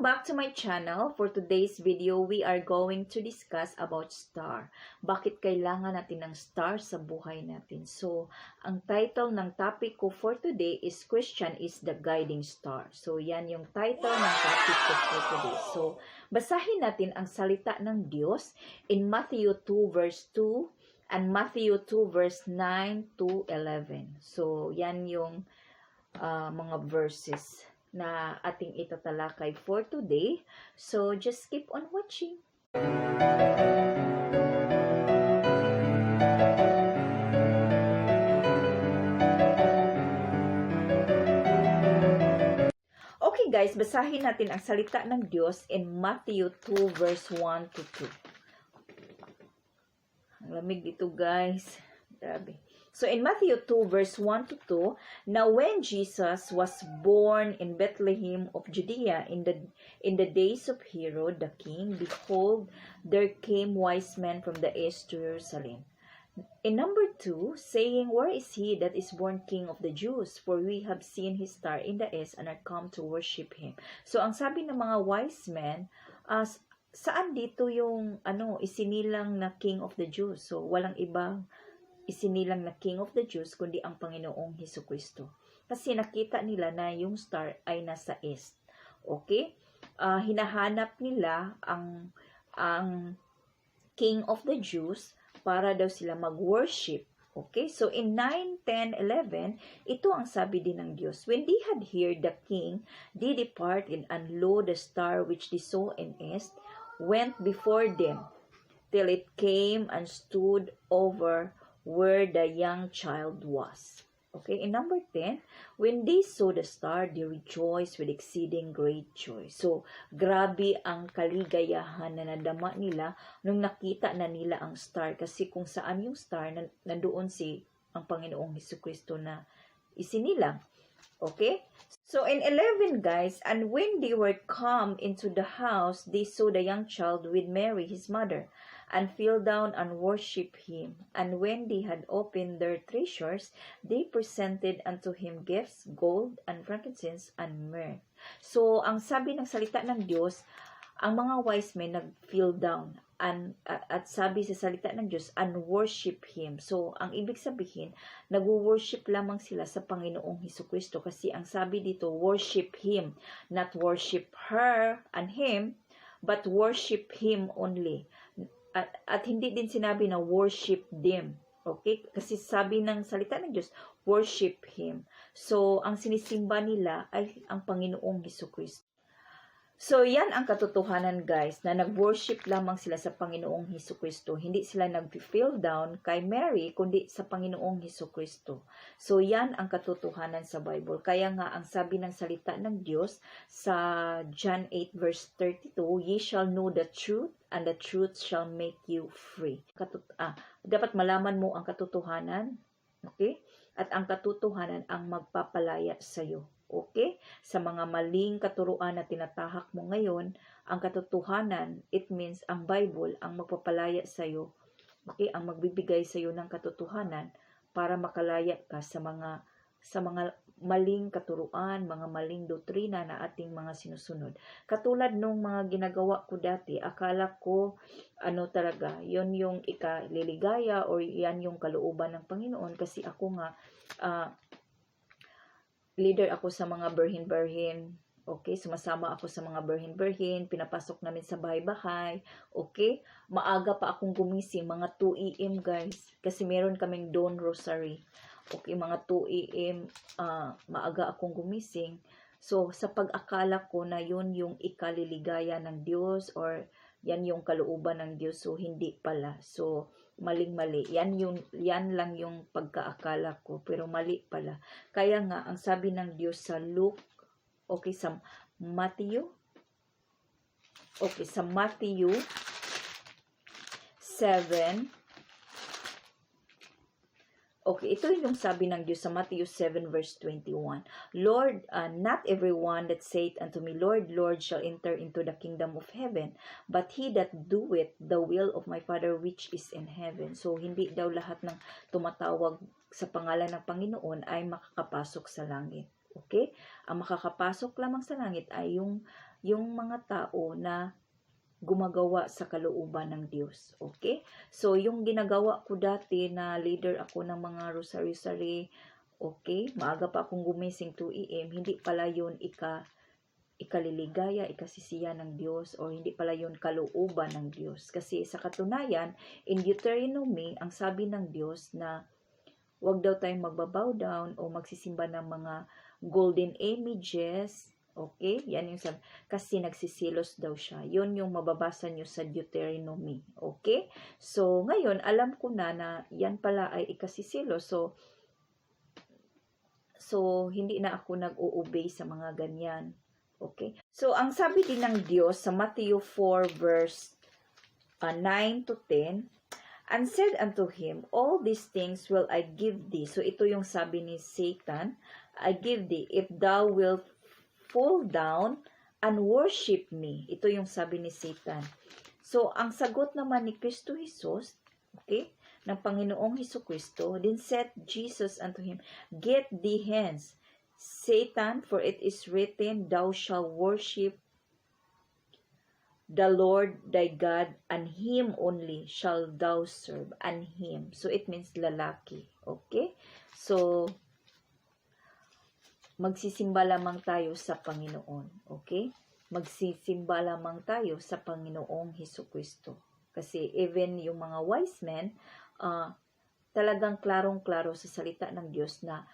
back to my channel. For today's video, we are going to discuss about star. Bakit kailangan natin ng star sa buhay natin? So, ang title ng topic ko for today is Christian is the guiding star. So, yan yung title ng topic ko for today. So, basahin natin ang salita ng Diyos in Matthew 2 verse 2 and Matthew 2 verse 9 to 11. So, yan yung mga verses na ating itatalakay for today. So, just keep on watching. Okay guys, basahin natin ang salita ng Diyos in Matthew 2 verse 1 to 2. Ang lamig dito guys. Grabe. So in Matthew 2 verse 1 to 2, now when Jesus was born in Bethlehem of Judea in the days of Herod the king, behold, there came wise men from the east to Jerusalem. In number 2, saying, where is he that is born King of the Jews? For we have seen his star in the east and are come to worship him. So ang sabi ng mga wise men, saan dito yung isinilang na King of the Jews? So walang ibang isinilang na King of the Jews kundi ang Panginoong Hesukristo. Kasi nakita nila na yung star ay nasa east. Okay? Hinahanap nila ang King of the Jews para daw sila mag-worship. Okay? So in 9, 10, 11, ito ang sabi din ng Diyos. When they had heard the king, they departed, and lo, the star which they saw in east went before them, till it came and stood over where the young child was. Okay, in number 10, when they saw the star, they rejoiced with exceeding great joy. So, grabe ang kaligayahan na nadama nila nung nakita na nila ang star. Kasi kung saan yung star, nandoon ang Panginoong Hesukristo na isinilang. Okay? So, in 11, guys, and when they were come into the house, they saw the young child with Mary, his mother, and fell down and worshipped him. And when they had opened their treasures, they presented unto him gifts, gold, and frankincense, and myrrh. So, ang sabi ng salita ng Diyos, ang mga wise men nag-fell down at sabi sa salita ng Diyos, and worship him. So, ang ibig sabihin, nag-worship lamang sila sa Panginoong Hesukristo kasi ang sabi dito, worship him, not worship her and him, but worship him only. At hindi din sinabi na worship them. Okay? Kasi sabi ng salita ng Diyos, worship him. So, ang sinisimba nila ay ang Panginoong Hesukristo. So, yan ang katotohanan guys, na nag-worship lamang sila sa Panginoong Hesukristo. Hindi sila nag-feel down kay Mary, kundi sa Panginoong Hesukristo. So, yan ang katotohanan sa Bible. Kaya nga, ang sabi ng salita ng Diyos sa John 8 verse 32, ye shall know the truth, and the truth shall make you free. Dapat malaman mo ang katotohanan, okay? At ang katotohanan ang magpapalaya sa iyo. Okay? Sa mga maling katuruan na tinatahak mo ngayon, ang katotohanan, it means ang Bible ang magpapalaya sa iyo. Okay? Ang magbibigay sa iyo ng katotohanan para makalaya ka sa mga maling katuruan, mga maling doktrina na ating mga sinusunod. Katulad nung mga ginagawa ko dati, akala ko talaga, yon yung ikaliligaya or yan yung kalooban ng Panginoon kasi ako nga leader ako sa mga berhin-berhin. Okay? Sumasama ako sa mga berhin-berhin. Pinapasok namin sa bahay-bahay. Okay? Maaga pa akong gumising. Mga 2 AM guys. Kasi meron kaming dawn rosary. Okay? Mga 2 AM. Maaga akong gumising. So, sa pag-akala ko na yun yung ikaliligaya ng Diyos or yan yung kalooban ng Diyos. So, hindi pala. So, maling-mali. Yan lang yung pagkaakala ko. Pero mali pala. Kaya nga, ang sabi ng Diyos sa Luke, okay, sa Matthew 7, okay, ito yung sabi ng Diyos sa Matthew 7 verse 21. Lord, not everyone that saith unto me, Lord, Lord, shall enter into the kingdom of heaven, but he that doeth the will of my Father which is in heaven. So, hindi daw lahat ng tumatawag sa pangalan ng Panginoon ay makakapasok sa langit. Okay? Ang makakapasok lamang sa langit ay yung yung mga tao na gumagawa sa kalooban ng Diyos. Okay? So, yung ginagawa ko dati na leader ako ng mga rosary-rosary, okay? Maaga pa akong gumising 2 AM, hindi pala yun ikaliligaya, ikasisiya ng Diyos, o hindi pala yun kalooban ng Diyos. Kasi sa katunayan, in Deuteronomy, ang sabi ng Diyos na huwag daw tayong magbabow down o magsisimba ng mga golden images. Okay? Yan yung sabi. Kasi nagsisilos daw siya. Yun yung mababasa nyo sa Deuteronomy. Okay? So, ngayon, alam ko na yan pala ay ikasisilos. So hindi na ako nag-o-obey sa mga ganyan. Okay? So, ang sabi din ng Diyos sa Matthew 4 verse 9 to 10, and said unto him, all these things will I give thee. So, ito yung sabi ni Satan, I give thee, if thou wilt fall down and worship me. Ito yung sabi ni Satan. So, ang sagot naman ni Kristo Jesus, okay, ng Panginoong Hesukristo, then said Jesus unto him, get thee hence, Satan, for it is written, thou shalt worship the Lord thy God, and Him only shall thou serve, and Him. So, it means lalaki. Okay? So, magsisimba lamang tayo sa Panginoon. Okay? Magsisimba lamang tayo sa Panginoong Hesukristo. Kasi even yung mga wise men, talagang klarong-klaro sa salita ng Diyos na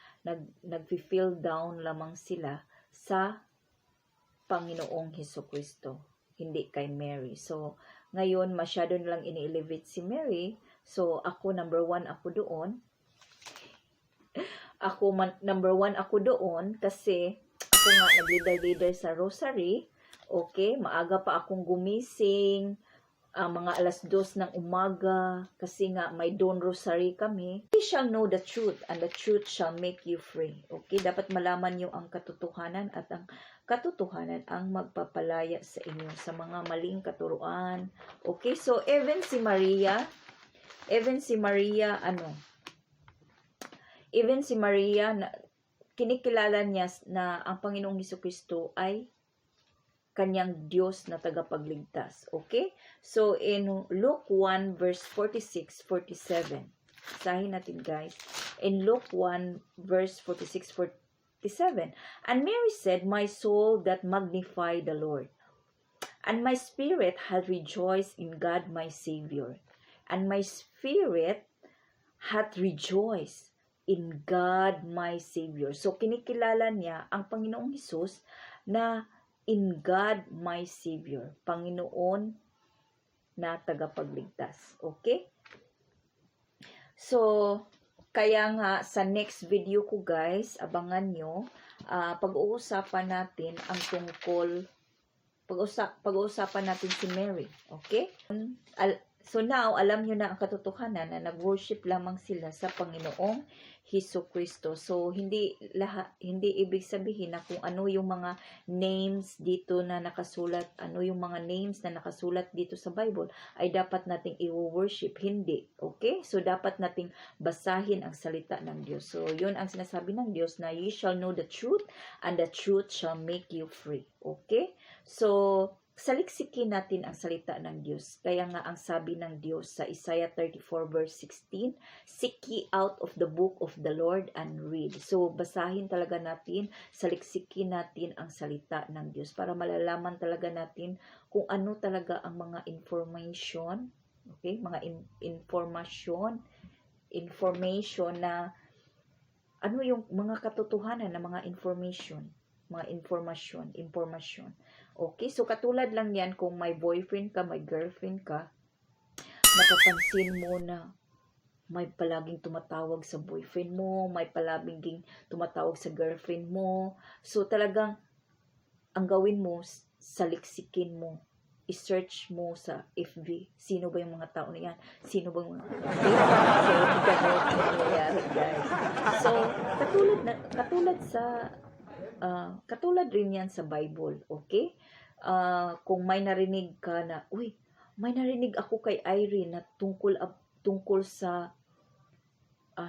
nag-feel down lamang sila sa Panginoong Hesukristo, hindi kay Mary. So, ngayon masyado nilang ini-elevate si Mary. So, ako number 1 ako doon. Number 1 ako doon kasi ako nga nag-leader sa rosary. Okay, maaga pa akong gumising. Mga alas 2 ng umaga, kasi nga may dawn rosary kami. You shall know the truth, and the truth shall make you free. Okay, dapat malaman nyo ang katotohanan, at ang katotohanan ang magpapalaya sa inyo sa mga maling katuruan. Okay, so even si Maria, na kinikilala niya na ang Panginoong Hesukristo ay kanyang Diyos na tagapagligtas. Okay? So, in Luke 1 verse 46-47, sahin natin guys. In Luke 1 verse 46-47, and Mary said, my soul that magnify the Lord, and my spirit hath rejoiced in God my Savior, and my spirit hath rejoiced in God my Savior. So, kinikilala niya ang Panginoong Hesus na in God my Savior, Panginoon na tagapagligtas. Okay? So, kaya nga sa next video ko guys, abangan nyo, pag-uusapan natin ang tungkol, pag-uusapan natin si Mary. Okay? So now, alam nyo na ang katotohanan na nag-worship lamang sila sa Panginoong Hesukristo. So, hindi ibig sabihin na kung ano yung mga names dito na nakasulat, ano yung mga names na nakasulat dito sa Bible, ay dapat nating i-worship. Hindi. Okay? So, dapat nating basahin ang salita ng Diyos. So, yun ang sinasabi ng Diyos na, you shall know the truth, and the truth shall make you free. Okay? So, saliksikin natin ang salita ng Diyos. Kaya nga ang sabi ng Diyos sa Isaiah 34 verse 16, seek ye out of the book of the Lord and read. So, basahin talaga natin, saliksikin natin ang salita ng Diyos para malalaman talaga natin kung ano talaga ang mga information, okay? Mga information na ano yung mga katotohanan na mga information. Okay, so katulad lang yan kung may boyfriend ka, may girlfriend ka, napapansin mo na may palaging tumatawag sa boyfriend mo, may palaging tumatawag sa girlfriend mo. So talagang ang gawin mo, saliksikin mo, i-search mo sa FB, sino ba yung mga tao na yan? Sino ba yung mga So, katulad rin yan sa Bible, okay? Kung may narinig ka na, may narinig ako kay Irene na tungkol sa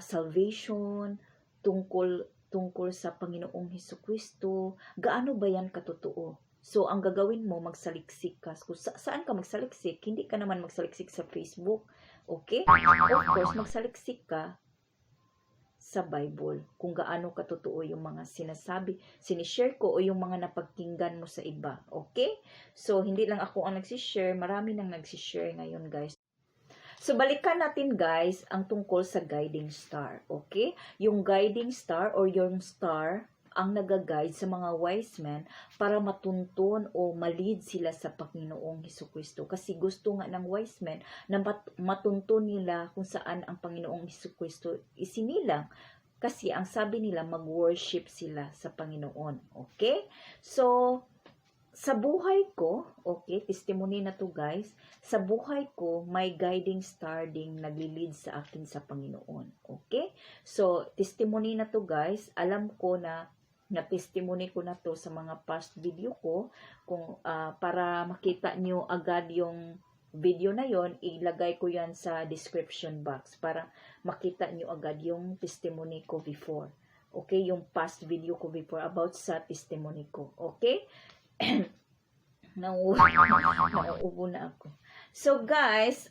salvation, tungkol sa Panginoong Hesukristo, gaano ba yan katotoo? So, ang gagawin mo, magsaliksik ka. Kung saan ka magsaliksik, hindi ka naman magsaliksik sa Facebook. Okay? Of course, magsaliksik ka sa Bible. Kung gaano katotoo yung mga sinasabi, sinishare ko o yung mga napagkinggan mo sa iba. Okay? So, hindi lang ako ang nagsishare. Marami nang nagsishare ngayon, guys. So, balikan natin, guys, ang tungkol sa guiding star. Okay? Yung guiding star or yung star ang nag-guide sa mga wise men para matuntun o malid sila sa Panginoong Hesukristo. Kasi gusto nga ng wise men na matuntun nila kung saan ang Panginoong Hesukristo isinilang. Kasi ang sabi nila, mag-worship sila sa Panginoon. Okay? So, sa buhay ko, okay, testimony na to guys, sa buhay ko, may guiding star ding naglilid sa akin sa Panginoon. Okay? So, testimony na to guys, alam ko na testimony ko na to sa mga past video ko, kung para makita nyo agad yung video na yon, ilagay ko yan sa description box para makita nyo agad yung testimony ko before. Okay? Yung past video ko before about sa testimony ko. Okay? Nauubo na ako. So guys,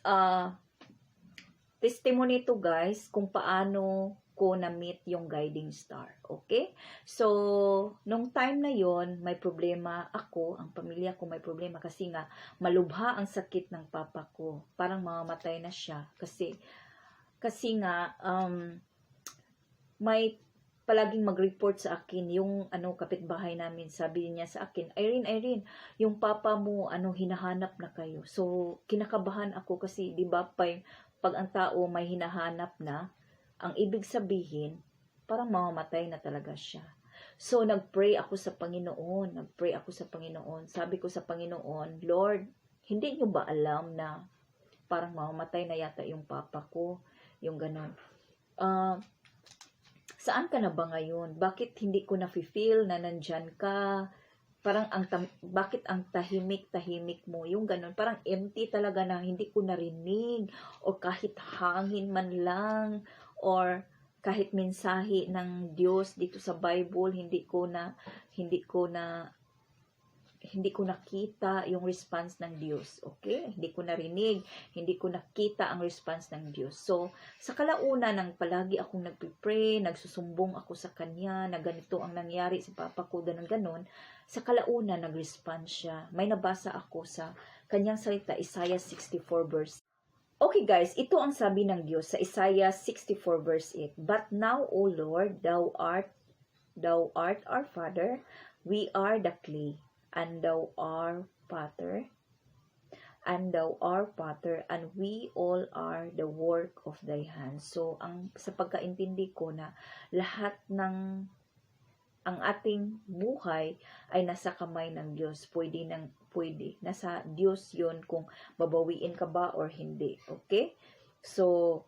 testimony to guys kung paano ko na-meet yung guiding star. Okay? So, nung time na yon may problema ako, ang pamilya ko may problema kasi nga malubha ang sakit ng papa ko. Parang mamamatay na siya kasi nga may palaging mag-report sa akin yung kapitbahay namin. Sabi niya sa akin, Irene, yung papa mo hinahanap na kayo. So kinakabahan ako kasi 'di ba pag ang tao may hinahanap na, ang ibig sabihin parang mamamatay na talaga siya. So nagpray ako sa Panginoon. Sabi ko sa Panginoon, Lord, hindi niyo ba alam na parang mamamatay na yata yung papa ko? Yung ganon. Saan ka na ba ngayon? Bakit hindi ko na-feel na nandyan ka? Parang bakit ang tahimik mo? Yung ganun. Parang empty talaga na hindi ko narinig. O kahit hangin man lang. Or kahit mensahe ng Diyos dito sa Bible, hindi ko nakita yung response ng Diyos. Okay? Hindi ko narinig, hindi ko nakita ang response ng Diyos. So, sa kalauna nang palagi akong nagpipray, nagsusumbong ako sa Kanya, na ganito ang nangyari sa papa ko, ganon. Sa kalauna, nag-respond siya. May nabasa ako sa Kanyang salita, Isaiah 64 verse. Okay guys, ito ang sabi ng Diyos sa Isaiah 64 verse 8. But now, O Lord, Thou art our Father, we are the clay, and Thou art Potter, and we all are the work of Thy hands. So, sa pagkaintindi ko na lahat ng ang ating buhay ay nasa kamay ng Diyos. Pwede. Nasa Diyos yon kung babawiin ka ba or hindi. Okay? So,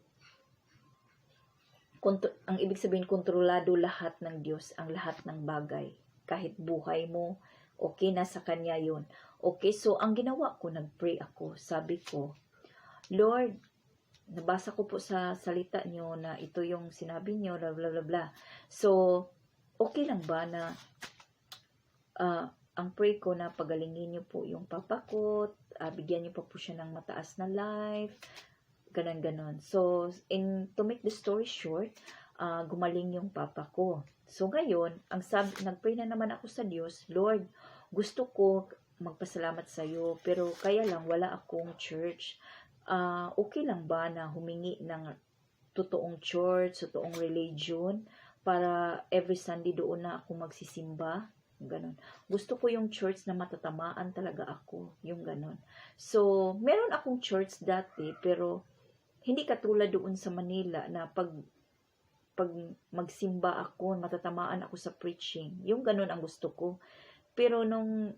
ang ibig sabihin, kontrolado lahat ng Diyos, ang lahat ng bagay. Kahit buhay mo, okay, nasa Kanya yun. Okay, so ang ginawa ko, nag-pray ako. Sabi ko, Lord, nabasa ko po sa salita nyo na ito yung sinabi nyo, blah, blah, blah, blah. So, okay lang ba na ang pray ko na pagalingin nyo po yung papa ko, bigyan nyo pa po siya ng mataas na life, ganon. So, to make the story short, gumaling yung papa ko. So, ngayon, nag-pray na naman ako sa Diyos, Lord, gusto ko magpasalamat sa iyo, pero kaya lang wala akong church. Okay lang ba na humingi ng totoong church, totoong religion, para every Sunday doon na ako magsisimba? Ganon. Gusto ko yung church na matatamaan talaga ako. Yung ganon. So, meron akong church dati, pero hindi katulad doon sa Manila na pag magsimba ako, matatamaan ako sa preaching. Yung ganon ang gusto ko. Pero nung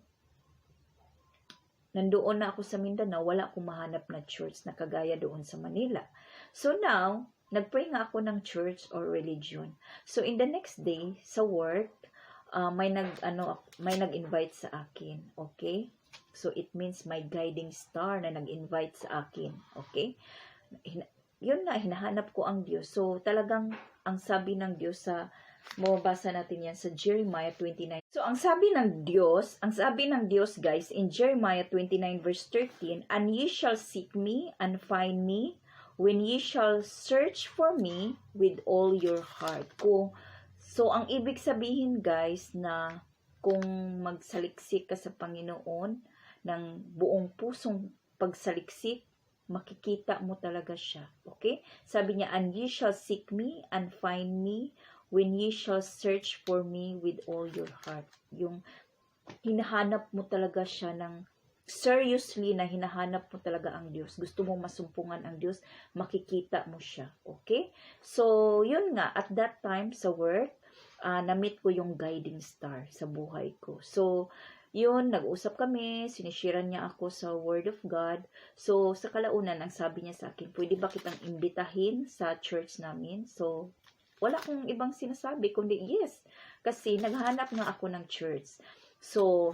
nandoon na ako sa Mindanao, wala akong mahanap na church na kagaya doon sa Manila. So now, nagpray nga ako ng church or religion. So in the next day, sa work, may nag-invite sa akin. Okay? So it means may guiding star na nag-invite sa akin. Okay? Yun na, hinahanap ko ang Diyos. So talagang ang sabi ng Diyos sa, mababasa natin yan sa Jeremiah 29. So, ang sabi ng Diyos guys, in Jeremiah 29 verse 13, and ye shall seek me and find me when ye shall search for me with all your heart. So, ang ibig sabihin guys na kung magsaliksik ka sa Panginoon ng buong pusong pagsaliksik, makikita mo talaga siya. Okay? Sabi niya, and ye shall seek me and find me when ye shall search for me with all your heart. Yung hinahanap mo talaga siya ng seriously, na hinahanap mo talaga ang Diyos. Gusto mong masumpungan ang Diyos, makikita mo siya. Okay? So, yun nga, at that time sa work, na-meet ko yung guiding star sa buhay ko. So, yun, nag-usap kami, sinisharean niya ako sa Word of God. So, sa kalaunan, ang sabi niya sa akin, pwede ba kitang imbitahin sa church namin? So, wala akong ibang sinasabi, kundi yes. Kasi, naghanap nga ako ng church. So,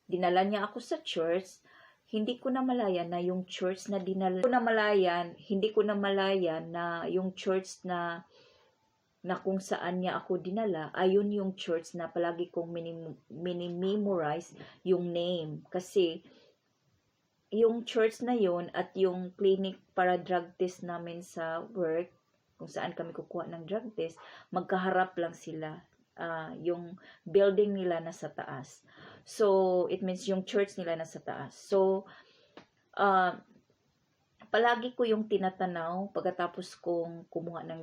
dinala niya ako sa church. Hindi ko na malayan na yung church na dinala, hindi ko na malayan na yung church na kung saan niya ako dinala, ayun yung church na palagi kong minimemorize yung name. Kasi, yung church na yun at yung clinic para drug test namin sa work, kung saan kami kukuha ng drug test, magkaharap lang sila. Yung building nila nasa taas. So, it means yung church nila nasa taas. So, palagi ko yung tinatanaw pagkatapos kong kumuha ng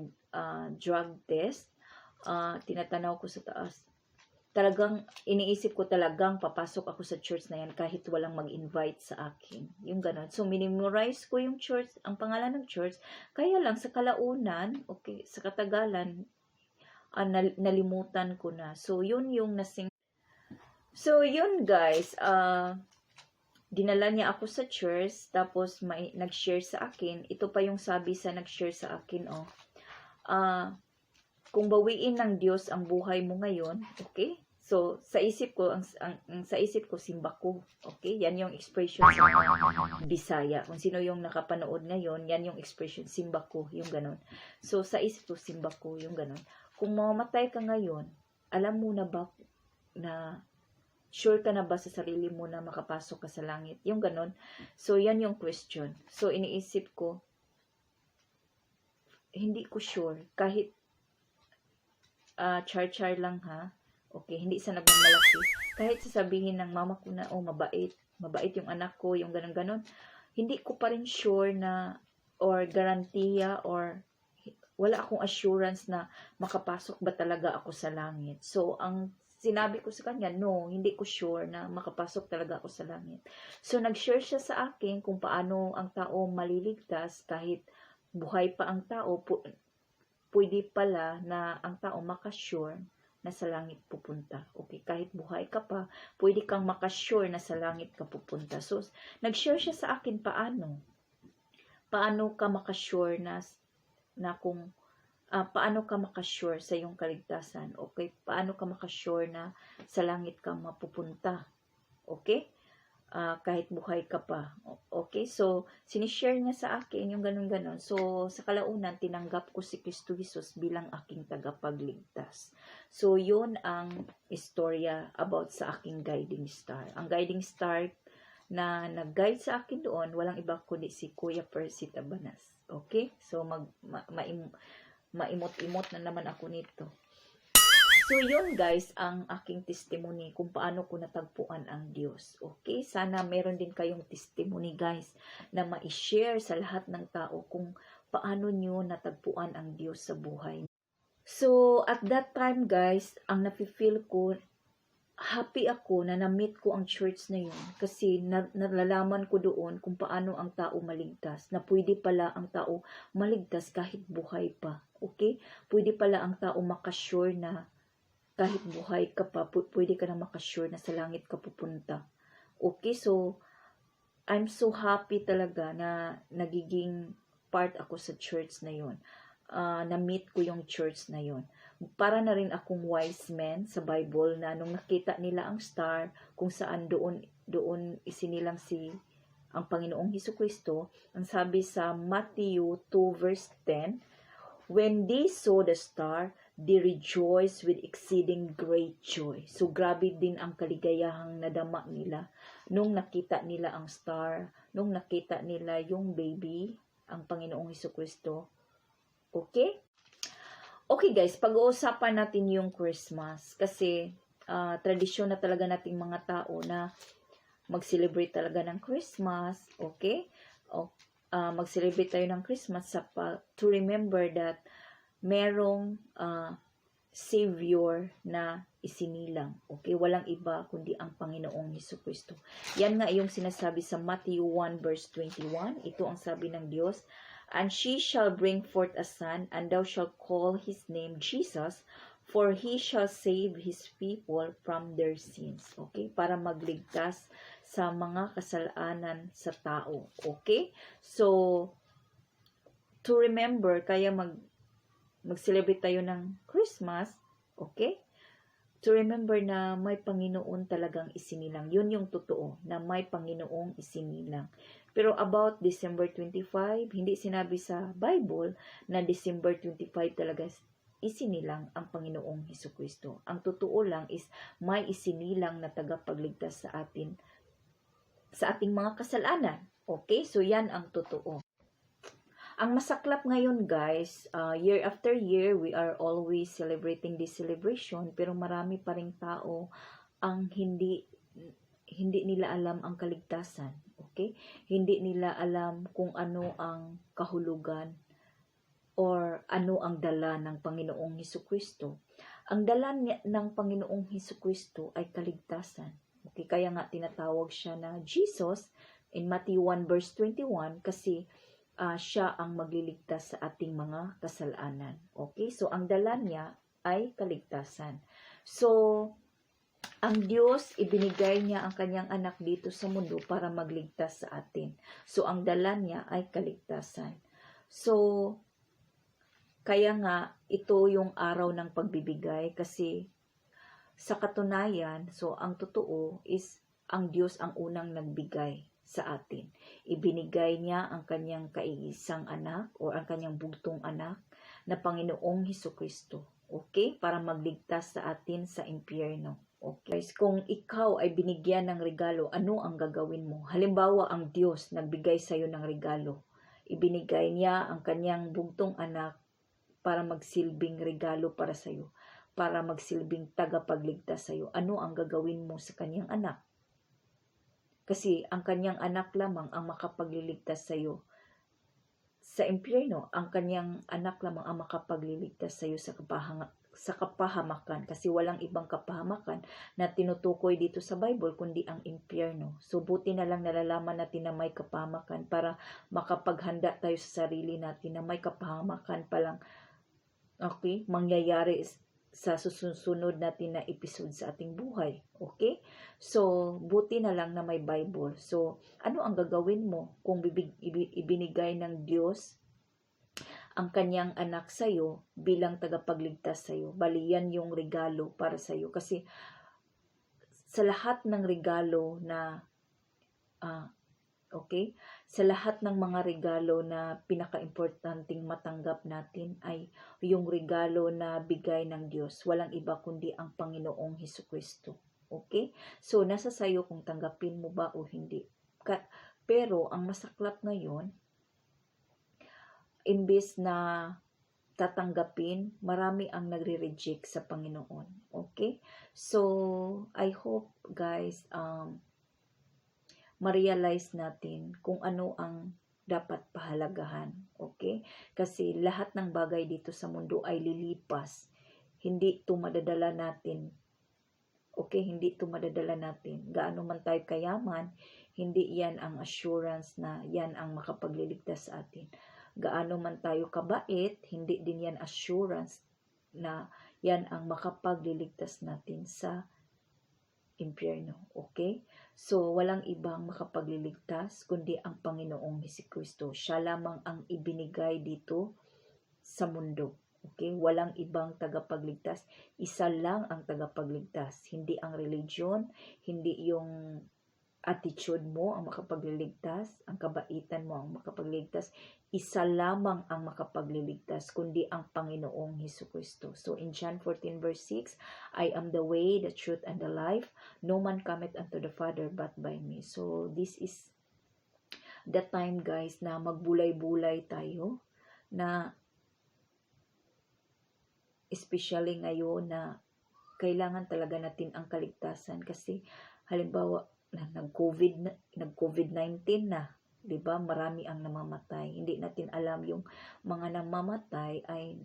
drug test, tinatanaw ko sa taas. Talagang iniisip ko talagang papasok ako sa church na yan kahit walang mag-invite sa akin. Yung ganon. So, minimorize ko yung church, ang pangalan ng church. Kaya lang sa kalaunan, okay, sa katagalan, nalimutan ko na. So, yun yung nasing. So, yun guys, dinala niya ako sa church, tapos nag-share sa akin. Ito pa yung sabi sa nag-share sa akin, kung bawiin ng Diyos ang buhay mo ngayon, okay? So, sa isip ko, sa isip ko, simba ko. Okay? Yan yung expression sa Bisaya. Kung sino yung nakapanood ngayon, yan yung expression, simba ko, yung ganon. So, sa isip ko, simba ko, yung ganon. Kung mamamatay ka ngayon, alam mo na ba na sure ka na ba sa sarili mo na makapasok ka sa langit? Yung ganon. So, yan yung question. So, iniisip ko, hindi ko sure. Kahit char-char lang ha. Okay, hindi sa nagmamalaki. Kahit sasabihin ng mama ko na, mabait. Mabait yung anak ko, yung ganon-ganon. Hindi ko pa rin sure na, or garantiya, or wala akong assurance na makapasok ba talaga ako sa langit. So, ang sinabi ko sa kanya, no, hindi ko sure na makapasok talaga ako sa langit. So, nag-share siya sa akin kung paano ang tao maliligtas kahit buhay pa ang tao, pwede pala na ang tao makasure na sa langit pupunta. Okay, kahit buhay ka pa, pwede kang makasure na sa langit ka pupunta. So, nag-share siya sa akin paano ka makasure na kung paano ka makasure sa iyong kaligtasan. Okay, paano ka makasure na sa langit kang mapupunta. Okay? Kahit buhay ka pa. Okay? So, sinishare niya sa akin yung ganun-ganon. So, sa kalaunan, tinanggap ko si Kristo Jesus bilang aking tagapagligtas. So, yun ang istorya about sa aking guiding star. Ang guiding star na nag-guide sa akin doon, walang iba kundi si Kuya Percy Tabanas. Okay? So, maimot-imot na naman ako nito. So, yun guys, ang aking testimony kung paano ko natagpuan ang Diyos. Okay? Sana meron din kayong testimony guys na ma-share sa lahat ng tao kung paano nyo natagpuan ang Diyos sa buhay. So, at that time guys, ang nafe-feel ko, happy ako na na-meet ko ang church na yun kasi nalalaman ko doon kung paano ang tao maligtas, na pwede pala ang tao maligtas kahit buhay pa. Okay? Pwede pala ang tao makasure na kahit buhay ka pa, pwede ka na makasure na sa langit ka pupunta. Okay, so, I'm so happy talaga na nagiging part ako sa church na yun. Na-meet ko yung church na yun. Para na rin akong wise man sa Bible na nung nakita nila ang star, kung saan doon isinilang ang Panginoong Hesukristo, ang sabi sa Matthew 2 verse 10, When they saw the star, they rejoiced with exceeding great joy. So, grabe din ang kaligayahang nadama nila nung nakita nila ang star, nung nakita nila yung baby, ang Panginoong Hesukristo. Okay? Okay guys, pag-uusapan natin yung Christmas kasi tradisyon na talaga nating mga tao na mag-celebrate talaga ng Christmas. Okay? Mag-celebrate tayo ng Christmas to remember that merong Savior na isinilang. Okay? Walang iba kundi ang Panginoong Hesukristo. Yan nga yung sinasabi sa Matthew 1 verse 21. Ito ang sabi ng Diyos. And she shall bring forth a son, and thou shalt call his name Jesus, for he shall save his people from their sins. Okay? Para magligtas sa mga kasalanan sa tao. Okay? So, to remember, kaya mag-celebrate tayo ng Christmas, okay? To remember na may Panginoon talagang isinilang. Yun yung totoo, na may Panginoong isinilang. Pero about December 25, hindi sinabi sa Bible na December 25 talaga isinilang ang Panginoong Hesukristo. Ang totoo lang is may isinilang na tagapagligtas sa atin, sa ating mga kasalanan. Okay? So, yan ang totoo. Ang masaklap ngayon guys, year after year, we are always celebrating this celebration, pero marami pa ring tao ang hindi nila alam ang kaligtasan. Okay? Hindi nila alam kung ano ang kahulugan or ano ang dala ng Panginoong Hesukristo. Ang dala ng Panginoong Hesukristo ay kaligtasan. Okay? Kaya nga tinatawag siya na Jesus in Matthew 1 verse 21 kasi siya ang magliligtas sa ating mga kasalanan. Okay? So, ang dala niya ay kaligtasan. So, ang Diyos, ibinigay niya ang kanyang anak dito sa mundo para magligtas sa atin. So, ang dala niya ay kaligtasan. So, kaya nga, ito yung araw ng pagbibigay kasi sa katunayan, so, ang totoo is ang Diyos ang unang nagbigay sa atin. Ibinigay niya ang kanyang kaiisang anak o ang kanyang bugtong anak na Panginoong Hesukristo. Okay? Para magligtas sa atin sa impyerno. Okay? Kung ikaw ay binigyan ng regalo, ano ang gagawin mo? Halimbawa, ang Diyos nagbigay sa iyo ng regalo. Ibinigay niya ang kanyang bugtong anak para magsilbing regalo para sa iyo. Para magsilbing tagapagligtas sa iyo. Ano ang gagawin mo sa kanyang anak? Kasi ang kanyang anak lamang ang makapagliligtas sa iyo sa impyerno. Ang kanyang anak lamang ang makapagliligtas sa iyo sa kapahamakan. Kasi walang ibang kapahamakan na tinutukoy dito sa Bible kundi ang impyerno. So buti na lang nalalaman natin na may kapahamakan para makapaghanda tayo sa sarili natin na may kapahamakan palang okay, mangyayari sa susunod natin na episode sa ating buhay. Okay? So, buti na lang na may Bible. So, ano ang gagawin mo kung ibinigay ng Diyos ang kanyang anak sa iyo bilang tagapagligtas sa iyo? Bali, yan yung regalo para sa iyo. Kasi sa lahat ng regalo na okay? Sa lahat ng mga regalo na pinaka-importanting matanggap natin ay yung regalo na bigay ng Diyos. Walang iba kundi ang Panginoong Hesukristo. Okay? So, nasa sayo kung tanggapin mo ba o hindi. Pero, ang masaklap ngayon, imbes na tatanggapin, marami ang nagre-reject sa Panginoon. Okay? So, I hope guys, ma-realize natin kung ano ang dapat pahalagahan. Okay? Kasi lahat ng bagay dito sa mundo ay lilipas. Hindi ito madadala natin. Okay? Hindi ito madadala natin. Gaano man tayo kayaman, hindi yan ang assurance na yan ang makapagliligtas sa atin. Gaano man tayo kabait, hindi din yan assurance na yan ang makapagliligtas natin sa impyerno. Okay? So, walang ibang makapagliligtas kundi ang Panginoong Hesukristo. Siya lamang ang ibinigay dito sa mundo. Okay? Walang ibang tagapagligtas. Isa lang ang tagapagligtas. Hindi ang religion, hindi yung attitude mo ang makapagliligtas, ang kabaitan mo ang makapagliligtas, isa lamang ang makapagliligtas, kundi ang Panginoong Hesukristo. So in John 14 verse 6, I am the way, the truth, and the life. No man cometh unto the Father but by me. So this is the time, guys, na magbulay-bulay tayo, na especially ngayon na kailangan talaga natin ang kaligtasan kasi halimbawa na nag-COVID-19 na, 'di ba? Marami ang namamatay. Hindi natin alam yung mga namamatay ay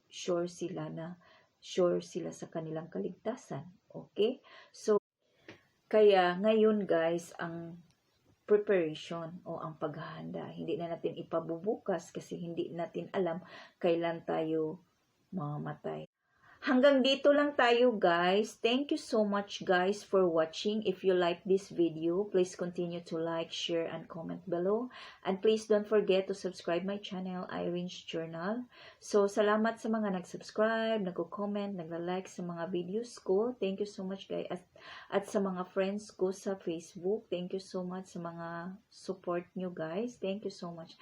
sure sila sa kanilang kaligtasan. Okay? So kaya ngayon, guys, ang preparation o ang paghahanda, hindi na natin ipabubukas kasi hindi natin alam kailan tayo mamamatay. Hanggang dito lang tayo, guys. Thank you so much, guys, for watching. If you like this video, please continue to like, share, and comment below. And please don't forget to subscribe my channel, Irene's Journal. So, salamat sa mga nag-subscribe, nag-comment, nagla-like sa mga videos ko. Thank you so much, guys. At sa mga friends ko sa Facebook, thank you so much sa mga support nyo, guys. Thank you so much.